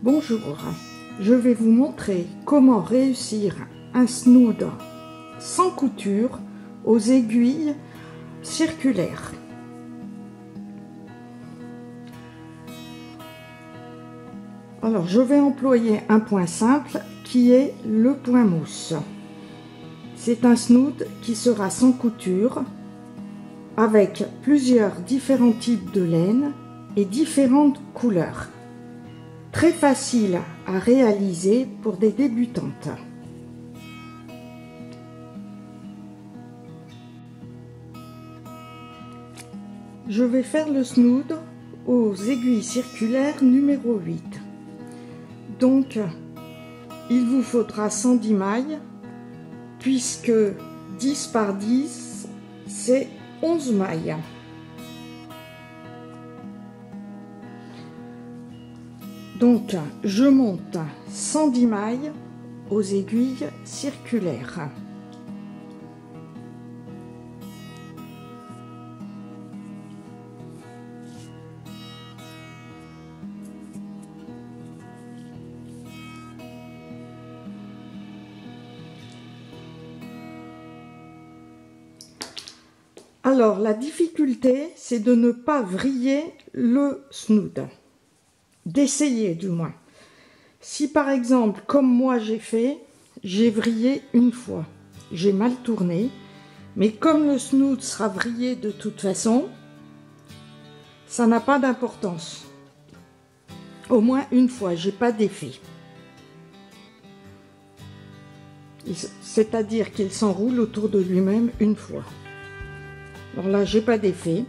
Bonjour, je vais vous montrer comment réussir un snood sans couture aux aiguilles circulaires. Alors je vais employer un point simple qui est le point mousse. C'est un snood qui sera sans couture avec plusieurs différents types de laine et différentes couleurs. Très facile à réaliser pour des débutantes. Je vais faire le snood aux aiguilles circulaires numéro 8. Donc, il vous faudra 110 mailles, puisque 10 par 10, c'est 11 mailles. Donc, je monte 110 mailles aux aiguilles circulaires. Alors, la difficulté, c'est de ne pas vriller le snood. D'essayer du moins. Si par exemple, comme moi j'ai fait, j'ai vrillé une fois, j'ai mal tourné, mais comme le snood sera vrillé de toute façon, ça n'a pas d'importance. Au moins une fois, j'ai pas d'effet. C'est-à-dire qu'il s'enroule autour de lui-même une fois. Alors là, j'ai pas d'effet.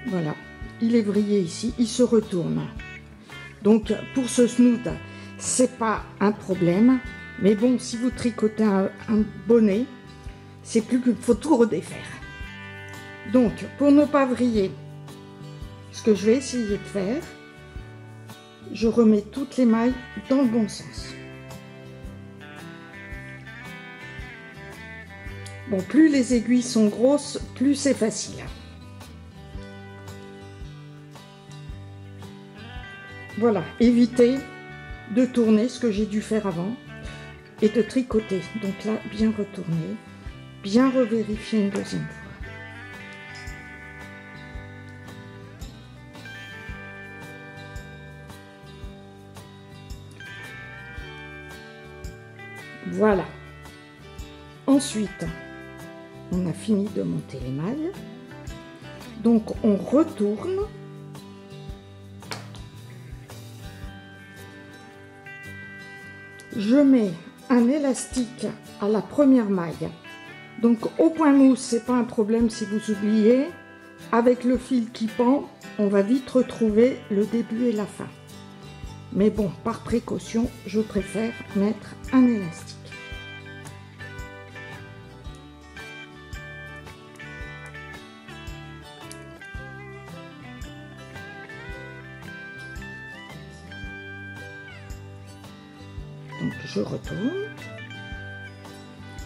Voilà. Il est vrillé ici, il se retourne. Donc pour ce snood, c'est pas un problème. Mais bon, si vous tricotez un bonnet, c'est plus qu'il faut tout redéfaire. Donc pour ne pas vriller, ce que je vais essayer de faire, je remets toutes les mailles dans le bon sens. Bon, plus les aiguilles sont grosses, plus c'est facile. Voilà, évitez de tourner ce que j'ai dû faire avant et de tricoter. Donc là, bien retourner, bien revérifier une deuxième fois. Voilà. Ensuite, on a fini de monter les mailles. Donc on retourne. Je mets un élastique à la première maille. Donc au point mousse, c'est pas un problème si vous oubliez. Avec le fil qui pend, on va vite retrouver le début et la fin. Mais bon, par précaution, je préfère mettre un élastique. Donc je retourne,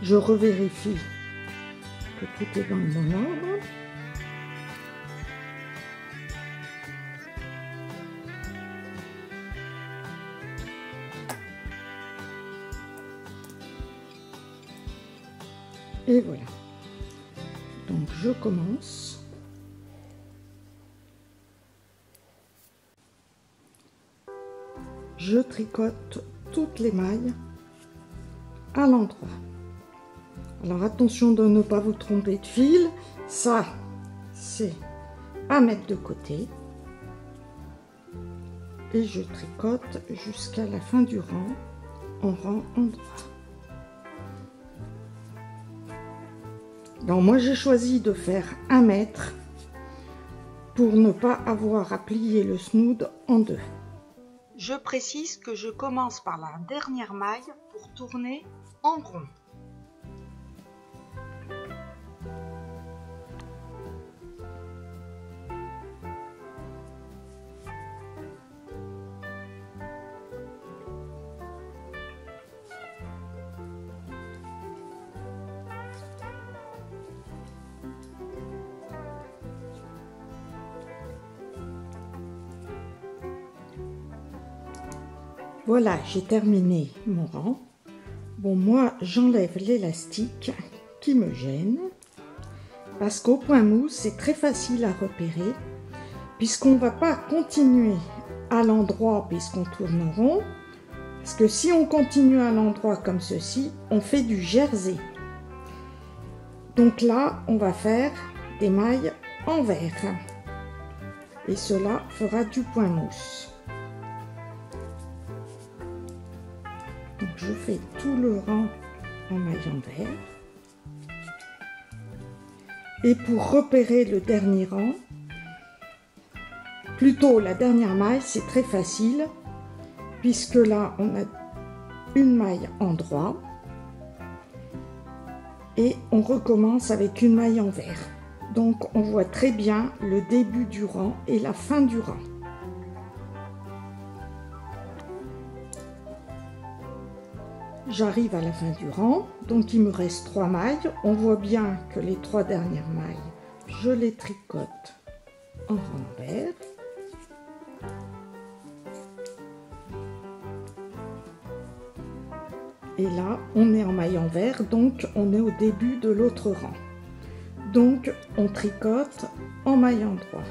je revérifie que tout est dans le bon ordre. Et voilà. Donc je commence. Je tricote toutes les mailles à l'endroit. Alors attention de ne pas vous tromper de fil, ça c'est à mettre de côté et je tricote jusqu'à la fin du rang en rang endroit. Donc moi j'ai choisi de faire 1 mètre pour ne pas avoir à plier le snood en deux. Je précise que je commence par la dernière maille pour tourner en rond. Voilà, j'ai terminé mon rang. Bon, moi, j'enlève l'élastique qui me gêne, parce qu'au point mousse, c'est très facile à repérer, puisqu'on ne va pas continuer à l'endroit puisqu'on tourne en rond, parce que si on continue à l'endroit comme ceci, on fait du jersey. Donc là, on va faire des mailles envers, et cela fera du point mousse. Donc je fais tout le rang en mailles envers. Et pour repérer le dernier rang, plutôt la dernière maille, c'est très facile, puisque là on a une maille en droit et on recommence avec une maille envers. Donc on voit très bien le début du rang et la fin du rang. J'arrive à la fin du rang, donc il me reste 3 mailles. On voit bien que les 3 dernières mailles, je les tricote en renvers. Et là, on est en maille envers, donc on est au début de l'autre rang. Donc on tricote en maille en droit.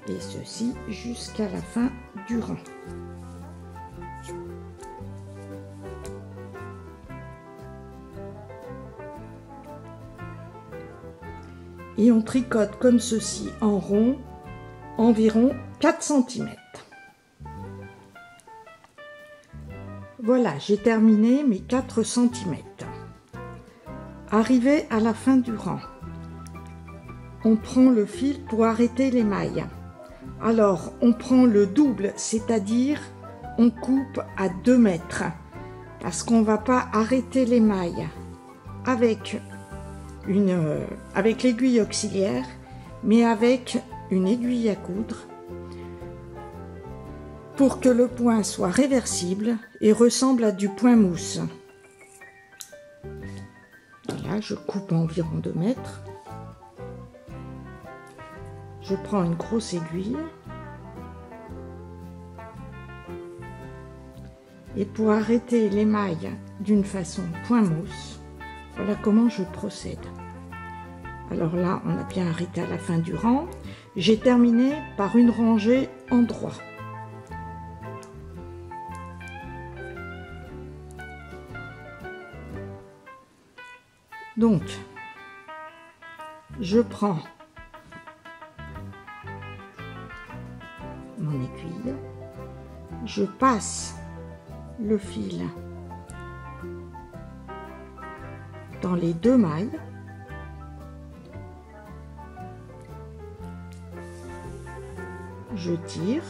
Et ceci jusqu'à la fin du rang. Et on tricote comme ceci en rond, environ 4 cm. Voilà, j'ai terminé mes 4 cm. Arrivé à la fin du rang, on prend le fil pour arrêter les mailles. Alors, on prend le double, c'est-à-dire on coupe à 2 mètres, parce qu'on ne va pas arrêter les mailles avec l'aiguille auxiliaire, mais avec une aiguille à coudre, pour que le point soit réversible et ressemble à du point mousse. Voilà, je coupe environ 2 mètres. Je prends une grosse aiguille. Et pour arrêter les mailles d'une façon point mousse, voilà comment je procède. Alors là, on a bien arrêté à la fin du rang. J'ai terminé par une rangée en droit. Donc, je prends mon aiguille, je passe le fil dans les 2 mailles, je tire.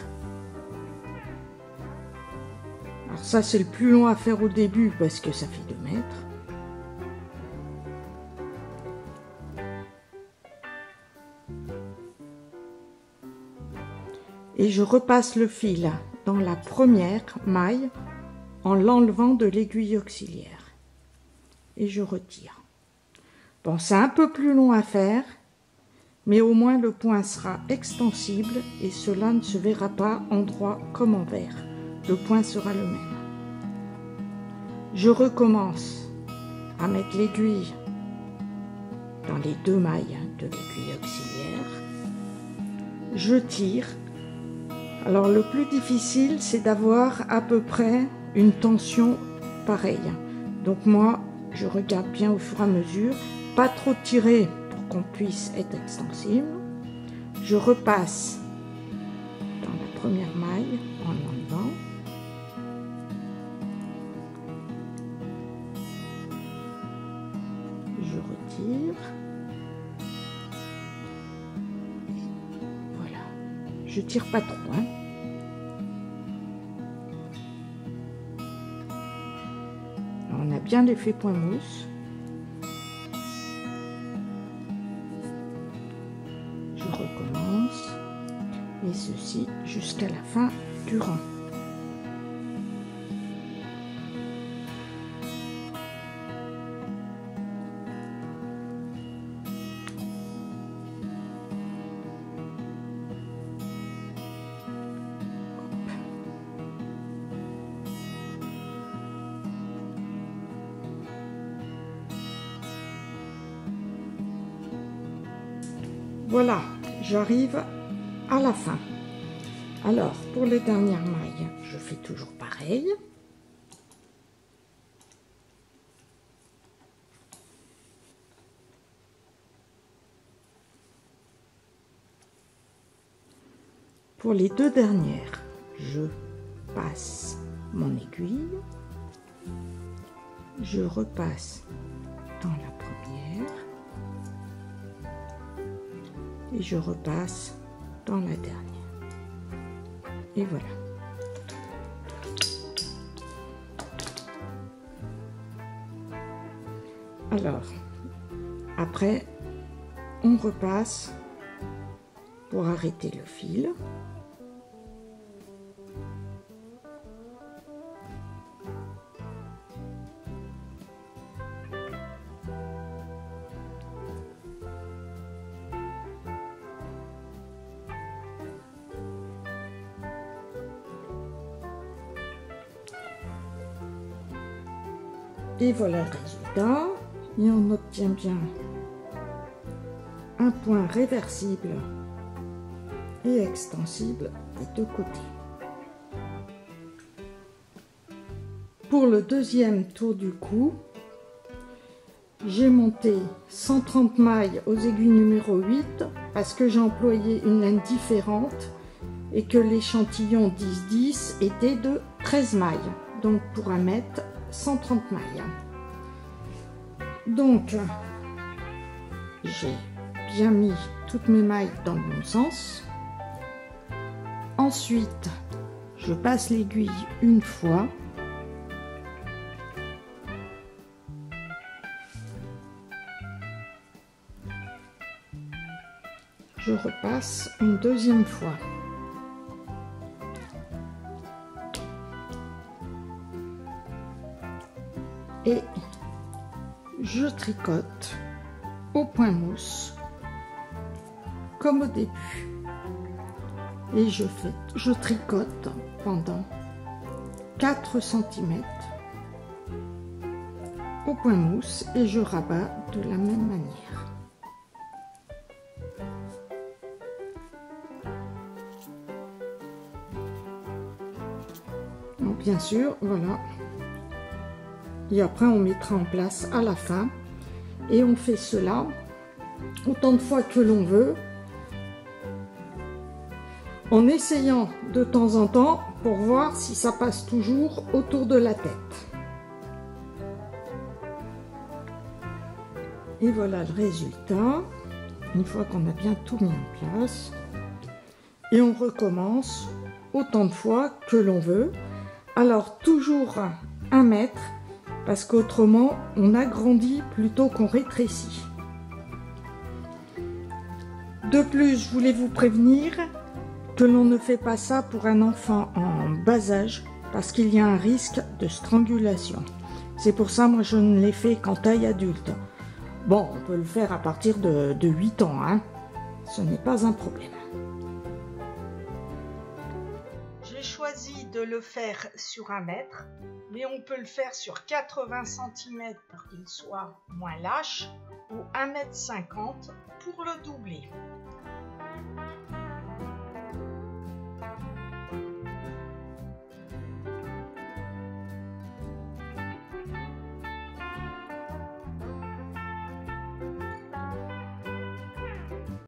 Alors ça c'est le plus long à faire au début parce que ça fait 2 mètres. Et je repasse le fil dans la première maille en l'enlevant de l'aiguille auxiliaire. Et je retire. Bon, c'est un peu plus long à faire, mais au moins le point sera extensible et cela ne se verra pas en droit comme envers. Le point sera le même. Je recommence à mettre l'aiguille dans les 2 mailles de l'aiguille auxiliaire. Je tire. Alors le plus difficile, c'est d'avoir à peu près une tension pareille. Donc moi, je regarde bien au fur et à mesure, pas trop tirer pour qu'on puisse être extensible. Je repasse dans la première maille en enlevant. Je retire. Voilà. Je tire pas trop, hein. On a bien l'effet point mousse. Je recommence et ceci jusqu'à la fin du rang. Voilà, j'arrive à la fin. Alors, pour les dernières mailles, je fais toujours pareil. Pour les deux dernières, je passe mon aiguille, je repasse dans la première et je repasse dans la dernière. Et voilà. Alors, après, on repasse pour arrêter le fil. Et voilà le résultat. Et on obtient bien un point réversible et extensible des deux côtés. Pour le deuxième tour du cou, j'ai monté 130 mailles aux aiguilles numéro 8 parce que j'ai employé une laine différente et que l'échantillon 10-10 était de 13 mailles. Donc pour 1 mètre, 130 mailles. Donc j'ai bien mis toutes mes mailles dans le bon sens. Ensuite, je passe l'aiguille une fois. Je repasse une deuxième fois. Et je tricote au point mousse comme au début. Et je tricote pendant 4 cm au point mousse et je rabats de la même manière. Donc bien sûr, voilà. Et après on mettra en place à la fin. Et on fait cela autant de fois que l'on veut, en essayant de temps en temps pour voir si ça passe toujours autour de la tête. Et voilà le résultat, une fois qu'on a bien tout mis en place. Et on recommence autant de fois que l'on veut. Alors toujours 1 mètre, parce qu'autrement on agrandit plutôt qu'on rétrécit. De plus, je voulais vous prévenir que l'on ne fait pas ça pour un enfant en bas âge, parce qu'il y a un risque de strangulation. C'est pour ça, moi, je ne l'ai fait qu'en taille adulte. Bon, on peut le faire à partir de 8 ans, hein. Ce n'est pas un problème. J'ai choisi de le faire sur 1 mètre, mais on peut le faire sur 80 cm pour qu'il soit moins lâche, ou 1,50 m pour le doubler.